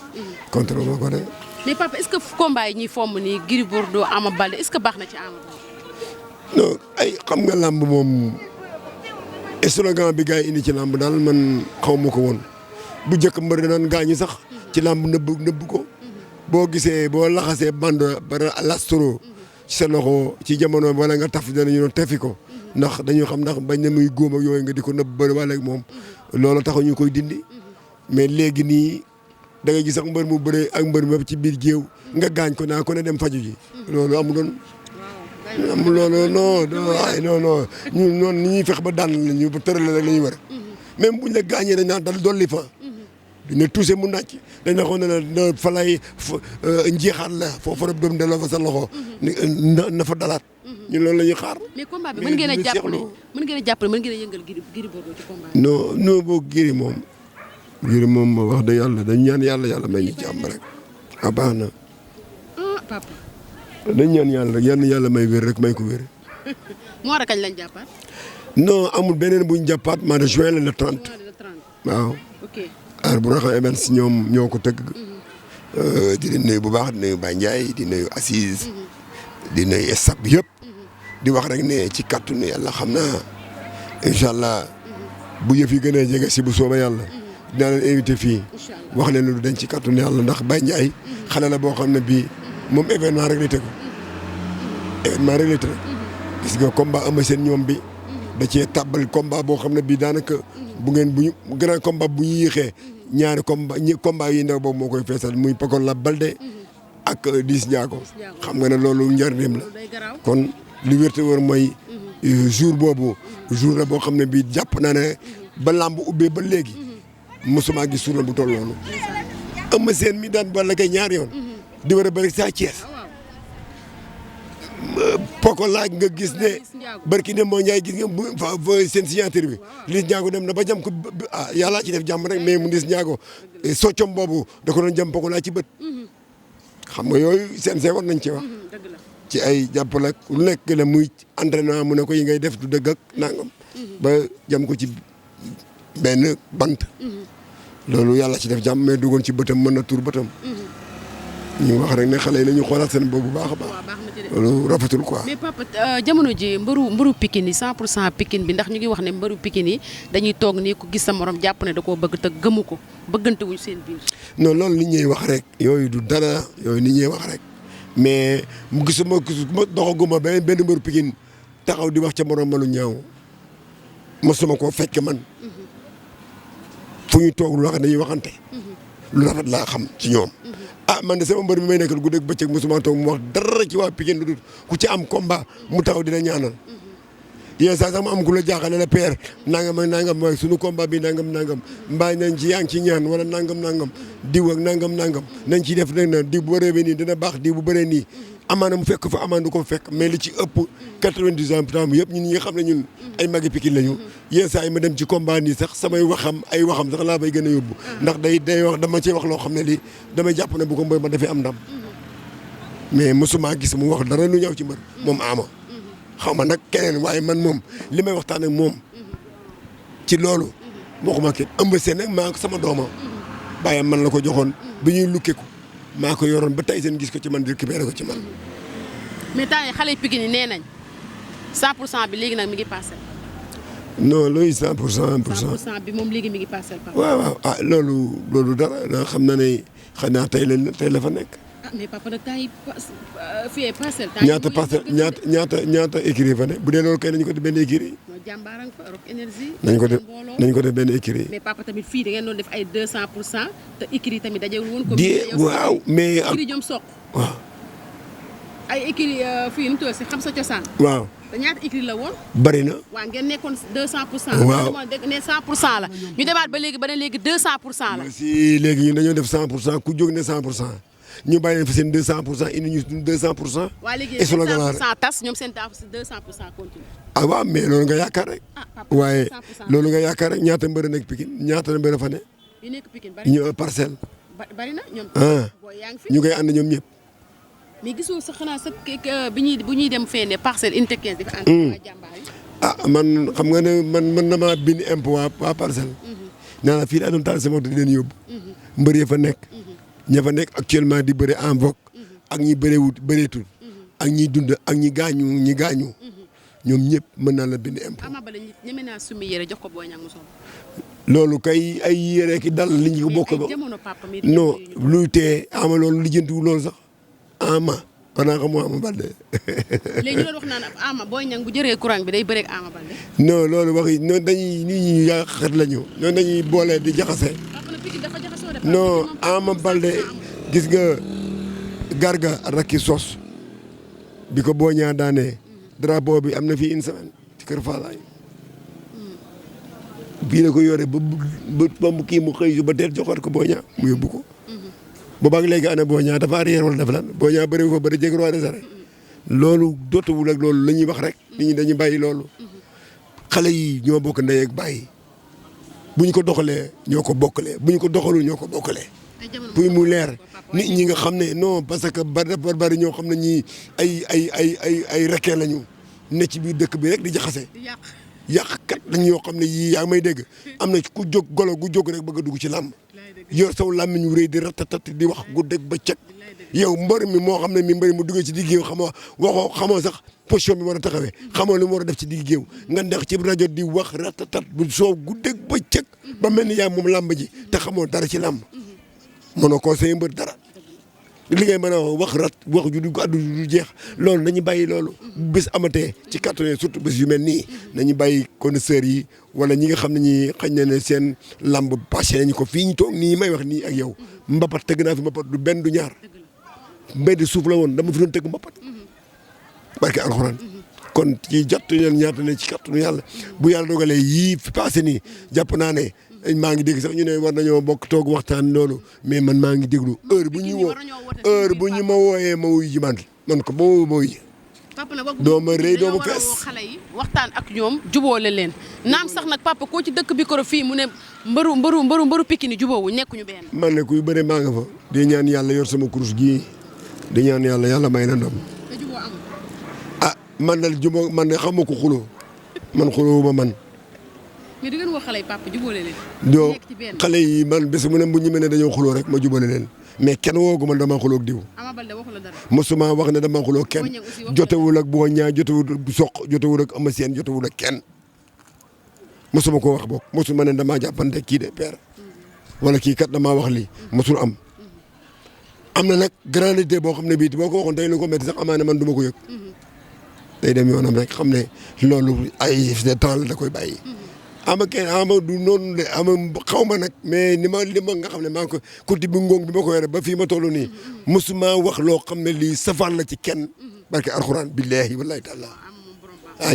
contre ma ko de. mais papa est-ce que combat yi ñuy fomm nii Gris Bordeaux Ama Baldé est-ce que baax na ci Ama Baldé. non ay xam nga làmb moom slogan bi gars yi indi ci làmb daal man xaw ma ko woon bu njëkk mbër daan gaañu sax ci làmb nëbb ko boo gisee boo laxasee bande bara lastro ci sa loxo ci jamono wala nga taf danañu doon tefi ko ndax dañu xam ndax bañ na muy góom ak yooyu nga di ko nëbb bëri wala ak moom loolu taxu ñu koy dindi mais léegi nii da ngay gis sax mbër mu bëree ak mbër mu ci biir géew nga gaañ ko naa ko ne dem faju ji loolu amuloon loolu non ñun noonu ni ñuy fex ba daan la ñu ba tëral la ñuy war même buñ la gaañee dañ naan dal dolli fa dina touché mu nàcc dañ la xool ne la fa lay njeexaat la foofu rek doom delloo fa sa loxo na fa dalaat ñun loolu la ñuy xaar. mais combat bi mën ngeen a jàppale mën ngeen a yëngal Gris Bordeaux ci combat bi. non boo Gris moom wax dëgg yàlla dañ ñaan yàlla may ñu jàmm rek a baax na. papa. dañ ñaan yàlla may wér rek may ko wér. moo war a kañ lañ jàppaat. non amul beneen buñ jàppaat mois de juin la le 30. waaw. ok. bu raxam events ñoo ko tëgg. di nuyu bu baax di nuyu Baye Ndiaye di nuyu Assise. di nuyu staff bi yëpp. di wax rek ne ci kàttanu yàlla xam naa incha allah bu yëf yi gën a jege si bu soobee yàlla. dinaa leen invité fii. wax leen lu dañ ci kàttanu yàlla ndax Baye Ndiaye xale la boo xam ne bii moom événement rek lay tëgg. événement rek lay tëgg. gis nga combat ama seen ñoom bi. da cee tàbbal combat boo xam ne bii daanaka bu ñu grand combat bu ñu yéexee ñaari combat yi ndaw boobu moo koy feesal muy Pokola Baldé ak Liss Ndiago xam nga ne loolu njariñam la kon li wér te wër mooy jour boobu jour la boo xam ne bii jàpp naa ne ba làmb ubbee ba léegi mosuma gis jour la bu toll noonu ama seen mi daan Balla Gaye ñaari yoon di war a bëri Sa Thiès Pokola nga gis ne barki ne moo Ndiaye gis nga bu seen signature bi Liss Ndiago dem na ba jam ko yàllaa ci def jàmm rek mais mu Liss Ndiago soccom boobu da ko doon jam Pokola ci bët xam nga yooyu seen war nañ ci wax ci ay jàppale lu nekk la muy entraînement mu ne ko yi ngay def du dëgg ak nangam ba jam ko ci benn bant loolu yàlla ci def jàmm mais duggoon ci bëtam mën na tuur bëtam ñu wax rek ne xale yi nañu xoolaat seen boobu baax a baax loolu rafetul quoi. mais papa jamono ji mbëru Pikine yi 100% Pikine bi ndax ñu ngi wax ne mbëru Pikine yi dañuy toog nii ko gis sa morom jàpp ne da koo bëgg te gëmu ko bëggante wuñ seen biir. non loolu nit ñuy wax rek yooyu du dara yooyu nit ñuy wax rek mais mu gisuma doxaguma benn mbëru Pikine taxaw di wax ca morom ma lu ñaaw mosuma koo fekk man fu ñu toog lu wax dañuy waxante lu rafet laa xam ci ñoom. man de sama mbër mi may nekkal guddeeg bëccëg mosuma toog mu wax dara ci waa Pikine lu dul ku ci am combat mu taxaw dina ñaanal yéen saa sax mu am ku la jaaxale la père nangam ak nangam mooy sunu combat bi nangam mbaa nañ ci yaa ngi ci ñaan wala nangam diw ak nangam nañ ci def nag na diw bu bëree nii dina baax diw bu bëree nii amaana mu fekk fa amaana du ko fekk mais li ci ëpp 90% bi yëpp ñun ñi nga xam ne ñun ay magi Pikine lañu yéen saa yi ma dem ci combat nii sax samay waxam sax laa bay gën a yóbbu ndax day wax dama cee wax loo xam ne lii damay jàpp ne bu ko mbër ma dafay am ndam mais mosuma gis mu wax dara lu ñëw ci mbër moom ama xaw ma nag keneen waaye man moom li may waxtaan ak moom ci loolu waxuma kenn ëmb seen nag maa ko sama dooma bàyyam man la ko joxoon bi ñuy lukkeeku maa ko yoroon ba tey seen gis ko ci man di récupéré ko ci man. mais temps yii xale Pikine yi nee nañ 100% bi léegi nag mi ngi passé. non loolu 100% bi moom léegi mi ngi passé. waaw loolu dara da xam na ne xanaa tey la fa nekk. mais papa nag temps yi fii passé. ñaata écurie fa ne bu dee loolu kay nañu ko def benn écurie. jàmbaarang fa Rock Énergie. nañ ko def benn écurie. mais papa tamit fii da ngeen doon def ay 200% te écurie tamit dajewul woon. waaw mais écurie jom soq. waaw. ay écurie fii nu mu tudd si xam sa cosaan. waaw te ñaata écrit la woon. bari na. waaw ngeen nekkoon 200%. waaw ne 100% la. ñu demaat ba léegi 200% la. si léegi ñun dañoo def 100% ku jóg ne 100% ñu bàyyi leen fi seen 200% indi ñu 200%. waaw léegi 100% tas ñoom seen taaf 200% continue. ah waaw mais loolu nga yaakaar rek. waaye loolu nga yaakaar rek ñaata mbër nekk Pikine ñaata mbër fa ne. yu nekk Pikine bari ñu Parcelles. bari na ñoom. booy yaa ngi fi ñu koy ànd ñoom ñëpp. mais gisoo sax xanaa sax bu ñuy dem fee ne Parcelles unité 15 dafa ànd ak waa jàmbaar yi. ah man xam nga ne man damaa bind impôt waa Parcelles. nee naa fii daa doon taal sama oto di leen yóbbu. mbër ya fa nekk. ña fa nekk actuellement di bëre en vogue. ak ñi bëreetul. ak ñi dund ak ñi gaañu. ñoom ñëpp mën naa la bind impôt. Ama Baldé ñeme naa sumi yére jox ko Boy Niang mu sol. loolu kay ay yére ki dal li ñu ko bokk ba. non luy tee ama loolu lijjantiwul loolu sax ama xanaa xamoo Ama Baldé. léegi ñu doon wax naan Ama Boy Niang bu jëree courant bi day bëreeg Ama Baldé. non loolu wax yi noonu dañuy nit ñi yàqat lañu noonu dañuy boole di jaxase. non Ama Baldé gis nga Garga rakki sos bi ko Boy Niang daanee drapeau bi am na fii une semaine ci kër Fallaye bii la ko yore ba mu kii mu xëy su ba teel joxoot ko Boy Niang mu yóbbu ko. boobaag léegi ana Boy Niang dafa arrière wala def lan Boy Niang bëri ko bëri jeg roi des arènes loolu dootuwul ak loolu la ñuy wax rek nit ñi dañuy bàyyi loolu xale yi ñoo bokk ndey ak bàyyi bu ñu ko doxalee ñoo ko bokkalee bu ñu ko doxalul ñoo ko bokkalee. pour mu leer nit ñi nga xam ne non parce que bari ñoo xam ne ñii ay rekkee lañu ne ci biir dëkk bi rek di jaxase. yàqkat lañ yoo xam ne yii yaa ngi may dégg am na ku jóg golo gu jóg rek bëgg a dugg ci làmb yor saw làmmiñ wu rëy di ratatat di wax guddeeg bëccëg yow mbër mi moo xam ne mi mbëri mu duggee ci digg géew xamoo sax position bi war a taxawee xamoo lu mu war a def ci digg géew nga ndax ci rajo di wax ratatat bu soow guddeeg bëccëg ba mel ni yaa moom làmb ji te xamoo dara ci làmb mënoo conseiller mbër dara li ngay mën a wax ju du addu du jeex loolu nañu bàyyi loolu bés amatee ci carton surtout bés yu mel nii nañu bàyyi connaisseurs yi wala ñi nga xam ne ñi xañ na ne seen lamb passé nañu ko fii ñu toog nii may wax nii ak yow mbapat tëgg naa fi mbapat du benn du ñaar mbéy di suuf la woon dama fi doon tëgg mbapat barke alxuraan kon ci jàttu ñeen ñaata ne ci carton yàlla bu yàlla dogalee yii fi passé nii jàpp naa ne maa ngi dégg sax ñu ne war nañoo bokk toog waxtaan loolu mais man maa ngi déglu heure bu ñu ma wooyee ma wuyu ji man ko ba ma wuyu ji. papa nag doo ma rëy doo ma fees xale yi waxtaan ak ñoom jubóole leen naam sax nag papa koo ci dëkk bi ko fii mu ne mbëru Pikine jubóowu nekkuñu benn. man ne kuy bëre maa nga fa di ñaan yàlla yor sama kurus gii di ñaan yàlla may na ndam. te jubóo amul. ah man dal jubóo man de xam ma ko xuloo man xuloo man. mais di ngeen wax xale yi papa jubóole leen. doo xale yi man bés mu ne bu ñu mel ne dañoo xuloo rek ma jubóole leen mais kenn woogu man dama xuloo ak diw. Ama Baldé waxu la dara. mosuma wax ne dama xuloo kenn jotewul ak Boy Niang jotewul ak Sokh jotewul ak Eumeu Sène jotewul ak kenn mosuma ko wax bokk mosuma ne damaa jàppante kii de père wala kii kat damaa wax lii mosul am. am na nag grandité boo xam ne bii boo ko waxoon tey lu ko métti sax amaana man du ma ko yëg. day dem yoonam rek xam ne loolu ay temps la da koy bàyyi. ama du noonu de xaw ma nag mais li ma nga xam ne maa ngi ko kurti bi ngóog bi ma ko yore ba fii ma toll nii mosuma wax loo xam ne lii safaan la ci kenn barke alxuraan billahi wallahi taala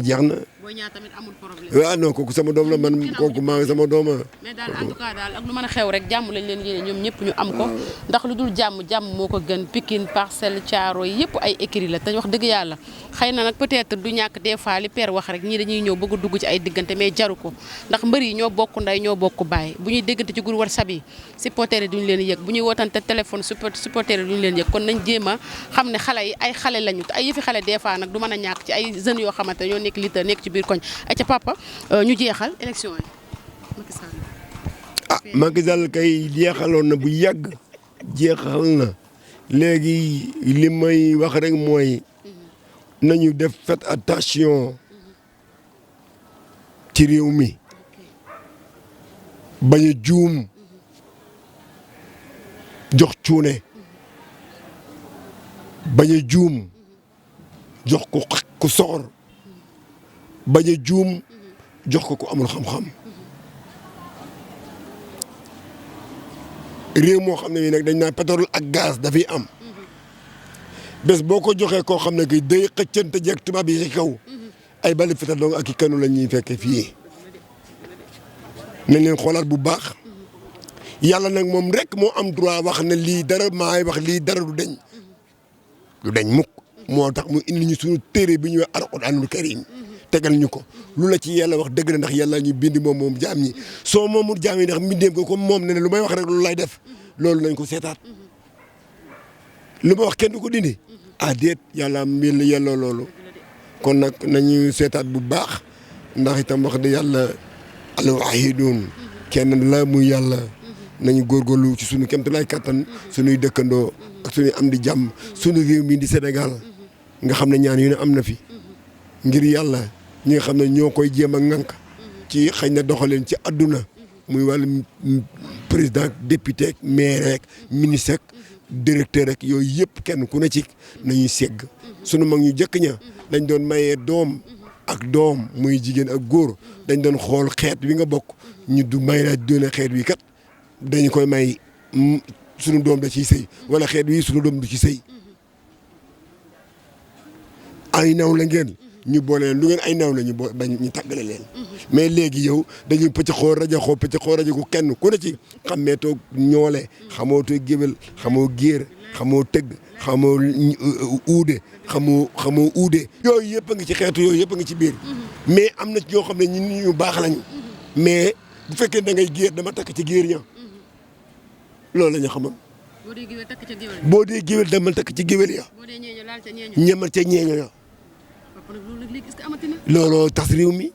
jeex na. Boy Niang tamit amul problème. waaw non kooku sama doom la man kooku maa ngi sama doom mais daal en tout cas daal ak lu mën a xew rek jàmm lañ leen yéene ñoom ñëpp ñu am ko ndax lu dul jàmm moo ko gën Pikine Parcelles Thiaroye yëpp ay écurie la te wax dëgg yàlla xëy na nag peut-être du ñàkk des fois li père wax rek ñii dañuy ñëw bëgg a dugg ci ay diggante mais jaru ko ndax mbër yi ñoo bokk nday ñoo bokk baay bu ñuy déggante ci groupe WhatsApp yi supporters yi duñu leen yëg bu ñuy wootante téléphone supporters yi duñu leen yëg kon nañ jéem a xam ne xale yi ay xale lañu te ay yëfi xale des fois nag du mën a ñàkk ci ay jeunes yoo xamante ñoo nekk leader nekk ci biir koñ ay ca papa ñu jeexal élection yi Macky Sall. Macky Sall kay jeexaloon na bu yàgg jeexal na léegi li may wax rek mooy nañu def faites attention ci réew mi bañ a juum jox cuune bañ a juum jox ko ku soxor bañ a juum jox ko ku amul xam-xam réew moo xam ne nii nag dañ naan pétrole ak gaz dafay am bés boo ko joxee koo xam ne que day xëccante jeeg tubaab yi ci kaw ay bali fital donc ak i kanu la ñuy fekke fii nañ leen xoolaat bu baax yàlla nag moom rek moo am droit wax ne lii dara maay wax lii dara du deñ mukk moo tax mu indi ñu suñu téere bi ñuy wax alxuraanul karim tegal ñu ko lu la ci yàlla wax dëgg la ndax yàlla ñu bind moom jaam ñi soo moomul jaam yi ndax mbindeem ko comme moom ne lu may wax rek lu lay def loolu nañ ko seetaat lu ma wax kenn du ko dindi déet yàlla mbir la yelloo loolu kon nag nañu seetaat bu baax ndax itam wax de yàlla al-waahidun kenn la muy yàlla nañu góorgóorlu ci suñu kéemtalaay kattan suñuy dëkkandoo ak suñuy am di jàmm suñu réew mi di Sénégal nga xam ne ñaan yu ne am na fi ngir yàlla ñi nga xam ne ñoo koy jéem a ŋànk ci xëy na doxaleen ci àdduna muy wàllu président député ak maire ak ministre ak directeur ak yooyu yëpp kenn ku ne ci nañuy segg sunu mag ñu jëkk ña dañ doon mayee doom ak doom muy jigéen ak góor dañ doon xool xeet wi nga bokk ñu du may la doone xeet wi kat dañu koy may sunu doom da ciy sëy wala xeet wi sunu doom du ci sëy ay naw la ngeen ñu boole leen lu ngeen ay naw la ñu bañ ñu tàggale leen mais léegi yow dañuy pëcc xool rajo ko kenn ku ne ci xammeetoo ñoole xamootoo géwél xamoo géer xamoo tëgg xamoo uude yooyu yëpp a ngi ci xeetu yooyu yëpp a ngi ci biir mais am na ci ñoo xam ne ñun ñu baax lañu mais bu fekkee da ngay géer dama takk ci géer ña loolu la ñu xamoon boo dee géwél dama takk ci géwél ya ñemal ca ñeeño ya looloo tas réew mi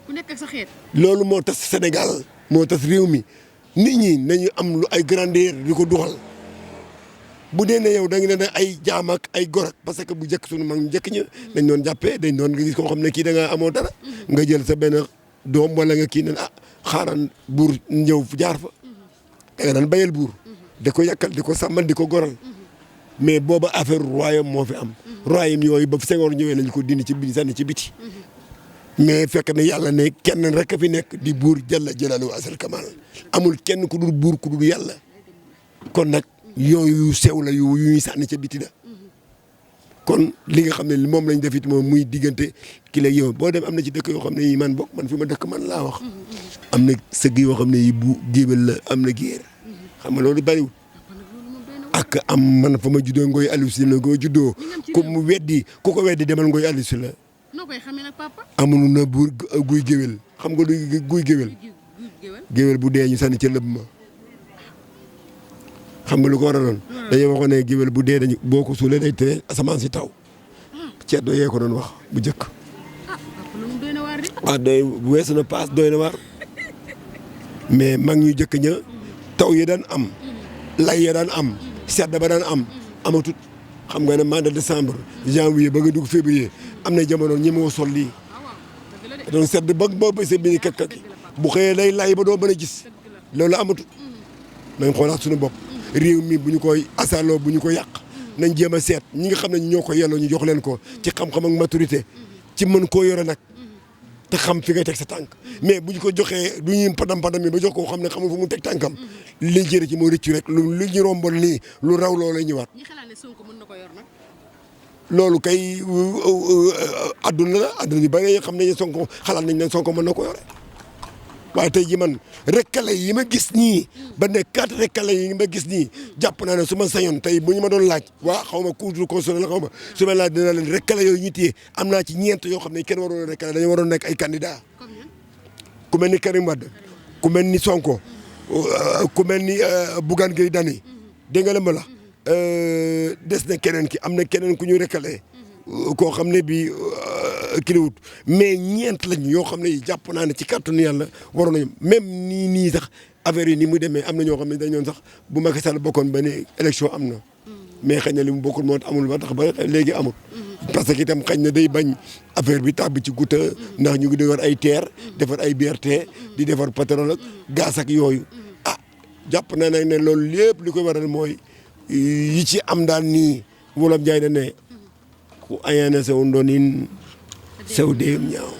ku nekk ak sa xeet loolu moo tas Sénégal moo tas réew mi nit ñi nañu am lu ay grandeur di ko duxal bu dee ne yow da nga ne ay jaam ak ay gor parce que bu njëkk sunu mag ñu njëkk ña dañ doon jàppee dañ doon nga gis koo xam ne kii da ngaa amoo dara nga jël sa benn doom wala nga kii ne xaaral buur ñëw jaar fa da nga daan bayal buur di ko yàkkal di ko sàmmal di ko goral mais booba affaire royaume moo fi am royaume yooyu ba Senghor ñëwee lañ ko dindi ci biir sànni ci biti mais fekk na yàlla ne kenn rek a fi nekk di buur jalla jalaaluhu asal kamal amul kenn ku dul buur ku dul yàlla kon nag yooyu sew la yu ñuy sànni ca biti la kon li nga xam ne moom lañ def it moom muy diggante ki la yow boo dem am na ci dëkk yoo xam ne yi man bokk man fi ma dëkk man laa wax am na sëgg yoo xam ne yi bu géebal la am na géer xam nga loolu bariwul ak am man fa ma juddoo Ngoy Aliou Sy la ngoo juddoo ku mu weddi ku ko weddi demal Ngoy Aliou Sy la noo koy xamee nag papa amuñu na buur guy géwél xam nga lu guy géwél géwél bu dee ñu sànni ca lëb ma xam nga lu ko waraloon dañoo waxoon ne géwél bu dee dañu boo ko suulee day tere asamaan si taw ceddo yee ko doon wax bu njëkk doy weesu na paas doy na waar mais mag ñu jëkk ña taw yi daan am lay ya daan am sedd ba daan am amatut xam nga ne mois de décembre janvier ba nga dugg février am na jamono ñi moo sol lii doon sedd ba bëse bi ni kat bu xëyee day lay ba doo mën a gis loolu amatut nañ xoolaat suñu bopp réew mi bu ñu koy asaaloo bu ñu ko yàq nañ jéem a seet ñi nga xam ne ñoo ko yelloo ñu jox leen ko ci xam-xam ak maturité ci mën koo yore nag te xam fi ngay teg sa tànk mais bu ñu ko joxee du ñuy padam yi ba jox ko xam ne xamul fu mu teg tànkam liñ jëre ci moo rëccu rek lu ñu rombol nii lu raw loolu lay ñëwaat. ñi xalaat ne Sonko mën na ko yor nag. loolu kay adduna la adduna yu bëri xam nañ ne Sonko xalaat nañ ne Sonko mën na ko yore waaye tey ji man rekkale yi ma gis nii ba ne 4 rekkale yi ma gis nii jàpp naa ne su ma sañoon tey bu ñu ma doon laaj waa xaw ma cour constitutionnel la xaw ma su ma laaj dina leen rekkale yooyu ñu téye am naa ci ñeent yoo xam ne kenn waroon a rekkale dañu waroon nekk ay candidat ku mel ni Karim Wade ku mel ni Sonko ku mel ni Bougane Gueye Dany dégg nga la ma la des na keneen ki am na keneen ku ñu rekkale koo xam ne bi kiliwut mais ñeent lañ yoo xam ne jàpp naa ne ci kàttanu yàlla waroon nañu même nii sax affaire yi ni mu demee am na ñoo xam ne dañoon sax bu Macky Sall bokkoon ba ne élection am na mais xëy na li mu bokkul moo tax amul ba tax ba léegi amul parce que itam xëy na day bañ affaire bi tàbbi ci goutte ndax ñu ngi defar ay terre defar ay BRT di defar pétrole ak gaz ak yooyu jàpp naa ne loolu lépp li koy waral mooy yi ci am daal nii wolof jaay na ne ku ayaana sew ndoonin sew déem ñaaw.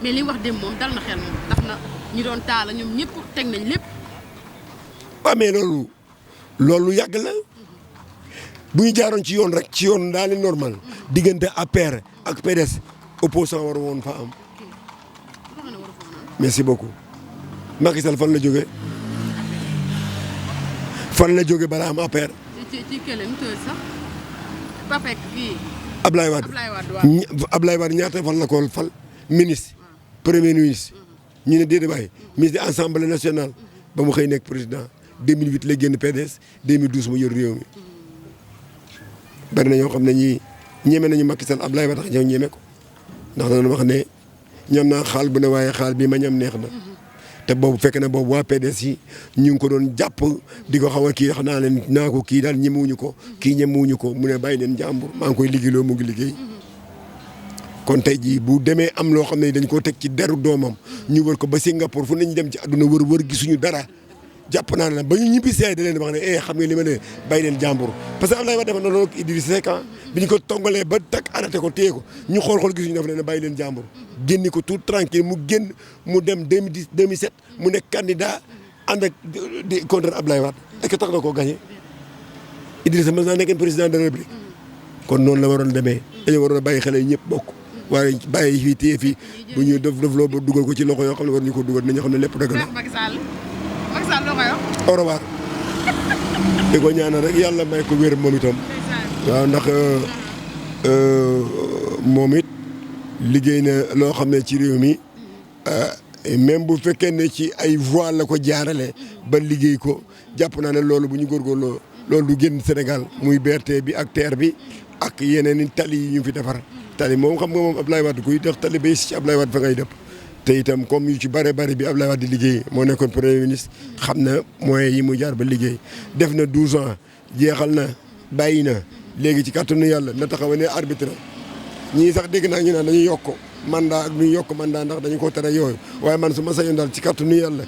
mais li wax dem moom dal na xel moom ndax na ñi doon taala ñoom ñëpp teg nañ lépp. waaw mais loolu yàgg la bu ñu jaaroon ci yoon rek ci yoon daal di normal diggante APR ak PDS opposant war woon fa am. merci beaucoup. Macky Sall fan la jógee balaa am APR. ci kële mu tëj sax Pape kii. Ablaye Wade ñaata fan la ko fal ministre premier ministre ñu ne déedéet waay ministre de assemblée nationale ba mu xëy nekk président 2008 la génn PDS 2012 mu yor réew mi bari na ñoo xam ne ñii ñeme nañu Macky Sall Ablaye Wade tax ñëw ñeme ko ndax dañu wax ne ñam naa xaal bu ne waaye xaal bii ma ñam neex na. te boobu fekk na boobu waa PDS yi ñu ngi ko doon jàpp di ko xaw a kii wax naa leen naa ko kii daal ñemewuñu ko kii ñemewuñu ko mu ne bàyyi leen jàmbur maa ngi koy liggéeyloo mu ngi liggéey. kon tey jii bu demee am loo xam ne dañ koo teg ci deru doomam ñu wër ko ba Singapour fu nañu dem ci àdduna wër gisuñu dara jàpp naa ne ba ñu ñibbi see da leen wax ne xam nga li ma ne bàyyi leen jàmbur parce que Abdoulaye Wade defoon na loolu Idrissa Seck bi ñu ko tongalee ba takk arrêté ko téye ko ñu xool gisuñu dafa ne bàyyi leen jàmbur génni ko tout tranquille mu génn mu dem 2010 2007 mu nekk candidat ànd ak di contre Abdoulaye Wade est-ce que tax na koo gagné Idrissa mës naa nekk président de la République kon noonu la waroon demee dañoo waroon a bàyyi xale yi ñëpp bokk waaye bàyyi fii téye fii bu ñu def loo ba dugal ko ci loxo yoo xam ne war ñu ko dugal nañu xam ne lépp dëgg la. Macky Sall loo koy wax. au revoir. di ko ñaanal rek yàlla may ko wér moom itam. waaw ndax moom it liggéey na loo xam ne ci réew mi même bu fekkee ne ci ay voies la ko jaarale ba liggéey ko jàpp naa ne loolu bu ñu góorgóorloo loolu du génn Sénégal muy BRT bi ak TER bi ak yeneen i tali yi ñu fi defar. tali moom xam nga moom Abdoulaye Wade kuy tax tali ba ci Abdoulaye Wade fa ngay dëpp te itam comme yu ci bare bi Abdoulaye Wade di liggéey moo nekkoon premier ministre xam na moyens yi mu jaar ba liggéey def na 12 ans jeexal na bàyyi na léegi ci kàttanu yàlla na taxaw ne arbitre ñii sax dégg naa ñu naan dañuy yokk mandat ak duñu yokk mandat ndax dañu ko tere yooyu waaye man su ma sañoon daal ci kàttanu yàlla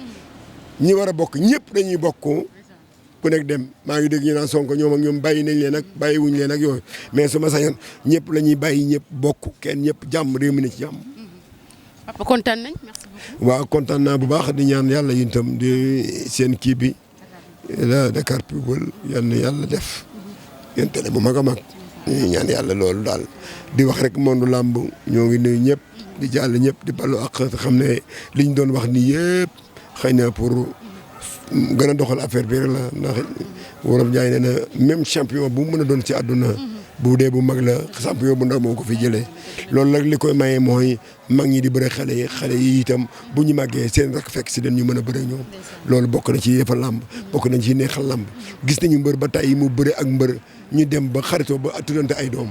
ñi war a bokk ñëpp dañuy bokk ku nekk dem maa ngi dégg ñu naan Sonko ñoom ak ñoom bàyyi nañ leen ak bàyyi wuñ leen ak yooyu mais su ma sañoon ñëpp la ñuy bàyyi ñëpp bokk kenn ñëpp jàmm réew mi ne ci jàmm. papa kontaan nañ merci beaucoup. waaw kontaan naa bu baax di ñaan yàlla yéen itam di seen kii bi la Dakar People yal na yàlla def yéen télé bu mag a mag ñu ñaan yàlla loolu daal di wax rek monde làmb ñoo ngi nuyu ñëpp di jàll ñëpp di ballu ak xam ne liñ doon wax nii yëpp xëy na pour. gën a doxal affaire bi rek la ndax wolof Njaay nee na même champion bu mu mën a doon ci àdduna bu dee bu mag la champion bu ndaw moo ko fi jëlee loolu nag li koy maye mooy mag ñi di bëre xale yi itam bu ñu màggee seen rak fekk si den ñu mën a bëre ñoom loolu bokk na ci defal làmb bokk nañ ci neexal làmb gis nañu mbër ba tey mu bëre ak mbër ñu dem ba xaritoo ba tuddante ay doom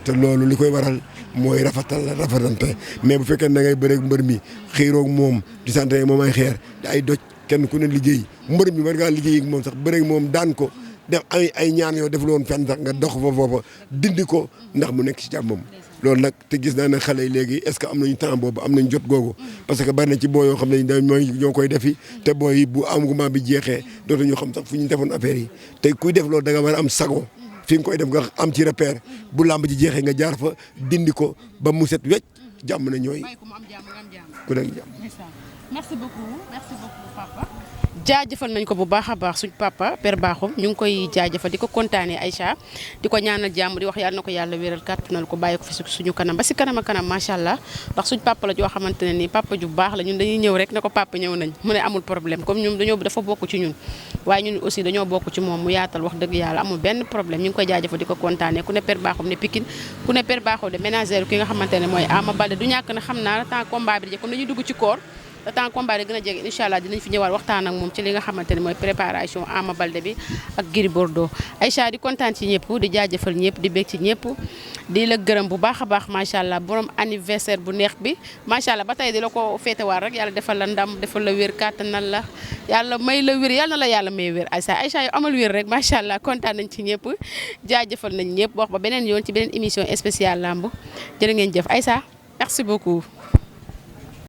te loolu li koy waral mooy rafetante mais bu fekkee da ngay bëre ak mbër mi xiiroog moom di sant moom ay xeer di ay doj kenn ku ne liggéey mbër mi war ngaa liggéey ak moom sax bëre ak moom daan ko def ay ñaan yoo def loon fenn sax nga dox fa foofa dindi ko ndax mu nekk ci jàmmam loolu nag te gis naa ne xale yi léegi est-ce que am nañu temps boobu am nañ jot googu parce que bari na ci boo yoo xam ne da mooy ñoo koy defi te booy bu engouement bi jeexee dootuñu xam sax fu ñu defoon affaire yi te kuy def loolu da nga war a am sago fi nga koy def nga am ci repère bu làmb ji jeexee nga jaar fa dindi ko ba mu set wecc jàmm na ñooy ku nekk jàmm. merci beaucoup papa. jaajëfal nañ ko bu baax a baax suñ papa Père Bakhoum ñu ngi koy jaajëfal di ko kontaanee Aïcha di ko ñaanal jàmm di wax yàlla na ko yàlla wéral kàttanal ko bàyyi ko fi suñu kanam ba si kanam a kanam macha allah ndax suñ papa la joo xamante ne nii papa ju baax la ñun dañuy ñëw rek ne ko papa ñëw nañ mu ne amul problème comme ñun dafa bokk ci ñun waaye ñun aussi dañoo bokk ci moom mu yaatal wax dëgg yàlla amul benn problème ñu ngi koy jaajëfal di ko kontaanee ku ne Père Bakhoum ne Pikine ku ne Père Bakhoum de ménagère ki nga xamante ne mooy Ama Baldé du ñàkk na xam naa temps combat bi comme dañuy dugg ci koor le temps combat bi gën a jege incha allah dinañ fi ñëwaat waxtaan ak moom ci li nga xamante ne mooy préparation Ama Baldé bi ak Gris Bordeaux Aïcha di kontaan ci ñëpp di jaajëfal ñëpp di bég ci ñëpp di la gërëm bu baax a baax macha allah borom anniversaire bu neex bi macha allah ba tey di la ko féetewaat rek yàlla defal la ndam defal la wér kàttanal la yàlla may la wér yàlla na la yàlla may wér Aïcha yow amal wér rek macha allah kontaan nañ ci ñëpp jaajëfal nañ ñëpp wax ba beneen yoon ci beneen émission spéciale lamb jërë ngeen jëf Aïcha merci beaucoup